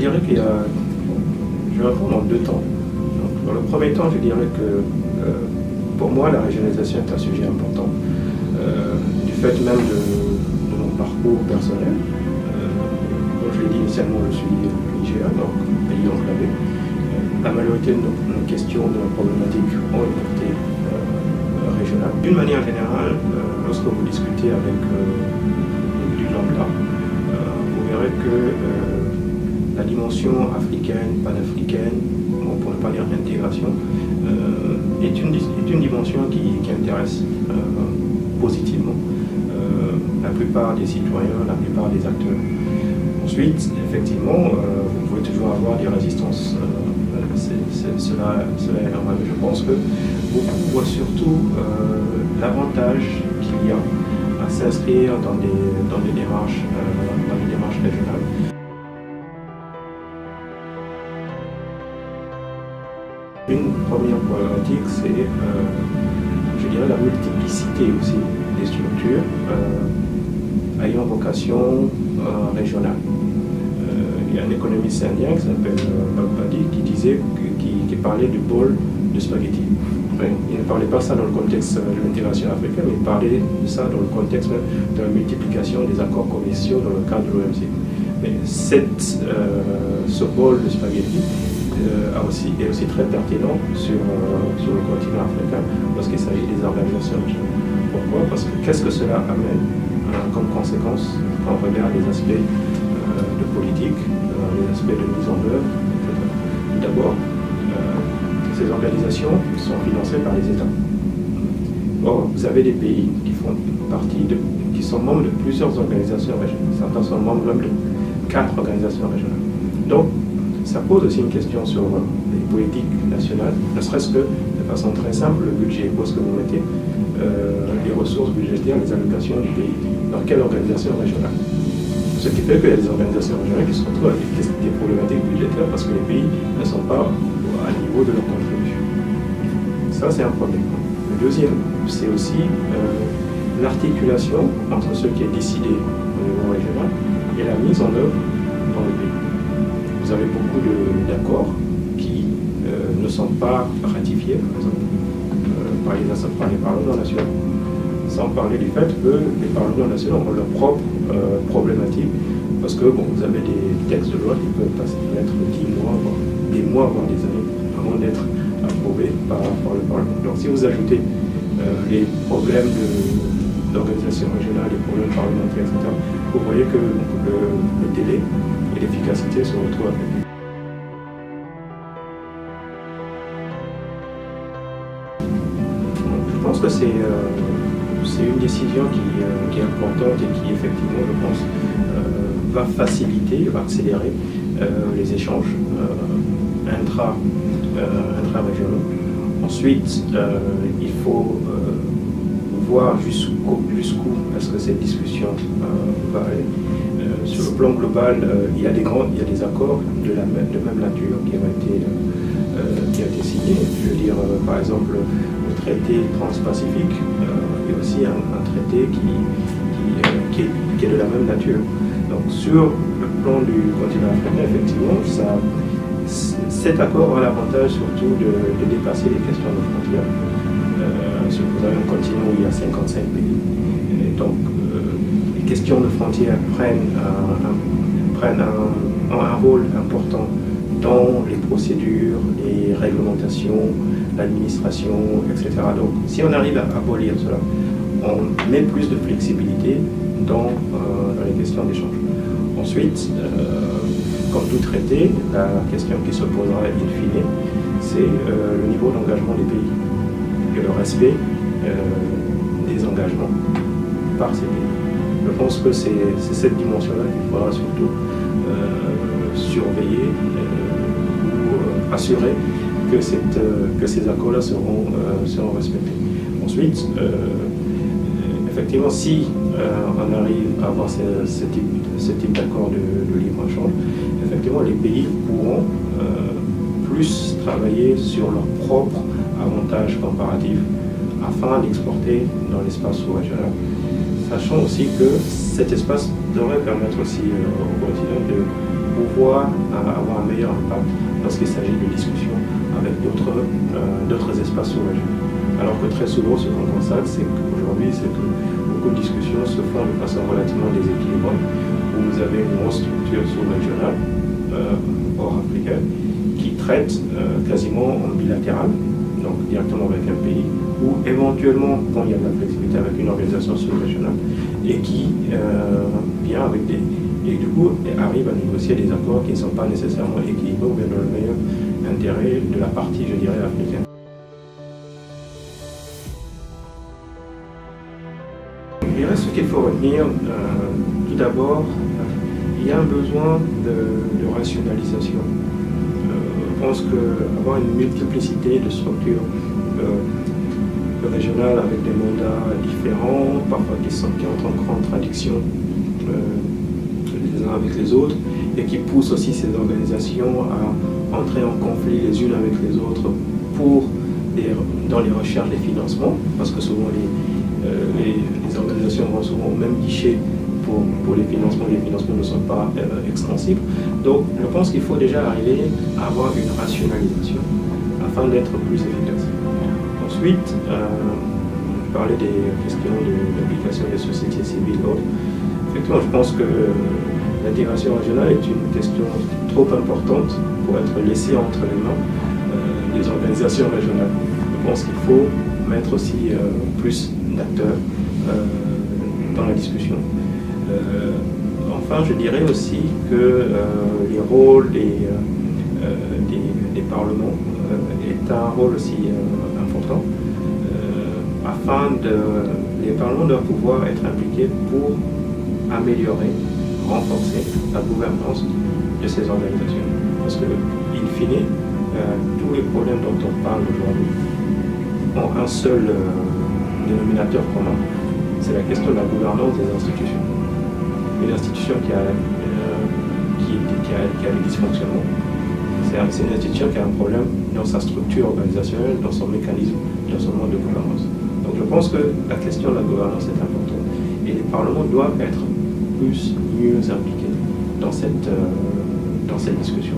dirais qu'il y a, je vais répondre en deux temps. Donc, dans le premier temps, je dirais que pour moi, la régionalisation est un sujet important, du fait même de mon parcours personnel. Comme je l'ai dit initialement, je suis nigérien, donc pays enclavé. La majorité de nos questions, de nos problématiques ont une portée régionale. D'une manière générale, lorsque vous discutez avec du lambda, vous verrez que la dimension africaine, panafricaine, pour ne pas dire intégration, est une dimension qui intéresse positivement la plupart des citoyens, la plupart des acteurs. Ensuite, effectivement, vous pouvez toujours avoir des résistances. Cela est normal. Je pense que beaucoup voient surtout l'avantage qu'il y a à s'inscrire dans des démarches régionales. Une première problématique, c'est, je dirais, la multiplicité aussi des structures ayant vocation régionale. Il y a un économiste indien qui s'appelle Baghdadi qui parlait du bol de spaghetti. Enfin, il ne parlait pas ça dans le contexte de l'intégration africaine, mais il parlait de ça dans le contexte de la multiplication des accords commerciaux dans le cadre de l'OMC. Mais ce bol de spaghetti est aussi très pertinent sur le continent africain lorsqu'il s'agit des organisations régionales. Pourquoi? Parce que qu'est-ce que cela amène comme conséquence quand on regarde les aspects de politique, les aspects de mise en œuvre, etc. D'abord, ces organisations sont financées par les États. Or, vous avez des pays qui sont membres de plusieurs organisations régionales. Certains sont membres même de 4 organisations régionales. Donc, ça pose aussi une question sur les politiques nationales, ne serait-ce que de façon très simple, le budget. Où est-ce que vous mettez les ressources budgétaires, les allocations du pays? Dans quelle organisation régionale? Ce qui fait qu'il y a des organisations régionales qui se retrouvent avec des problématiques budgétaires parce que les pays ne sont pas à niveau de leur contribution. Ça, c'est un problème. Le deuxième, c'est aussi l'articulation entre ce qui est décidé au niveau régional et la mise en œuvre dans le pays. Vous avez beaucoup d'accords qui ne sont pas ratifiés, par exemple, par les parlements nationaux. Sans parler du fait que les parlements nationaux ont leurs propres problématiques, parce que vous avez des textes de loi qui peuvent mettre 10 mois, des mois, voire des années, avant d'être approuvés par le Parlement. Donc si vous ajoutez les problèmes d'organisation régionale, les problèmes parlementaires, etc., vous voyez que le délai et l'efficacité se retrouvent avec. Je pense que c'est une décision qui est importante et qui, effectivement, je pense, va faciliter, va accélérer les échanges intra-régionaux. Ensuite, il faut voir jusqu'où est-ce que cette discussion va aller. Sur le plan global, il y a des accords de même nature qui ont été signés. Je veux dire, par exemple, le traité transpacifique est aussi un traité qui est de la même nature. Donc sur le plan du continent africain, effectivement, cet accord a l'avantage surtout de dépasser les questions de frontières. Vous avez un continent où il y a 55 pays. Et donc, les questions de frontières prennent un rôle important dans les procédures, les réglementations, l'administration, etc. Donc, si on arrive à abolir cela, on met plus de flexibilité dans les questions d'échange. Ensuite, comme tout traité, la question qui se posera in fine, c'est le niveau d'engagement des pays et le respect des engagements par ces pays. Je pense que c'est cette dimension-là qu'il faudra surtout surveiller ou assurer que ces accords-là seront respectés. Ensuite, effectivement, si on arrive à avoir ce type d'accord de libre-échange, effectivement, les pays pourront plus travailler sur leurs propres avantages comparatifs afin d'exporter dans l'espace sous-régional. Sachant aussi que cet espace devrait permettre aussi au continent pouvoir avoir un meilleur impact lorsqu'il s'agit de discussions avec d'autres espaces sous-régionaux. Alors que très souvent, ce qu'on constate, c'est qu'aujourd'hui, beaucoup de discussions se font de façon relativement déséquilibrée, où vous avez une grosse structure sous-régionale, hors africaine, qui traite quasiment en bilatéral, donc directement avec un pays, ou éventuellement, quand il y a de la flexibilité, avec une organisation sous-régionale, et qui vient avec et du coup arrive à négocier des accords qui ne sont pas nécessairement équilibrés ou bien dans le meilleur intérêt de la partie, je dirais, africaine. Il reste ce qu'il faut retenir. Tout d'abord, il y a un besoin de rationalisation. Je pense qu'avoir une multiplicité de structures régionales avec des mandats différents, parfois qui entrent en contradiction les uns avec les autres, et qui poussent aussi ces organisations à entrer en conflit les unes avec les autres dans les recherches des financements, parce que souvent les organisations vont souvent au même guichet pour les financements ne sont pas extensibles. Donc je pense qu'il faut déjà arriver à avoir une rationalisation afin d'être plus efficace. Ensuite, parler des questions d'application des sociétés civiles. Effectivement, je pense que l'intégration régionale est une question trop importante pour être laissée entre les mains des organisations régionales. Je pense qu'il faut mettre aussi plus d'acteurs dans la discussion. Enfin, je dirais aussi que les rôles des parlements est un rôle aussi important. Les parlements doivent pouvoir être impliqués pour améliorer, renforcer la gouvernance de ces organisations. Parce que, in fine, tous les problèmes dont on parle aujourd'hui ont un seul dénominateur commun, c'est la question de la gouvernance des institutions. Une institution qui a des dysfonctionnements, c'est une institution qui a un problème dans sa structure organisationnelle, dans son mécanisme, dans son mode de gouvernance. Donc je pense que la question de la gouvernance est importante et les parlements doivent être mieux impliqués dans cette discussion.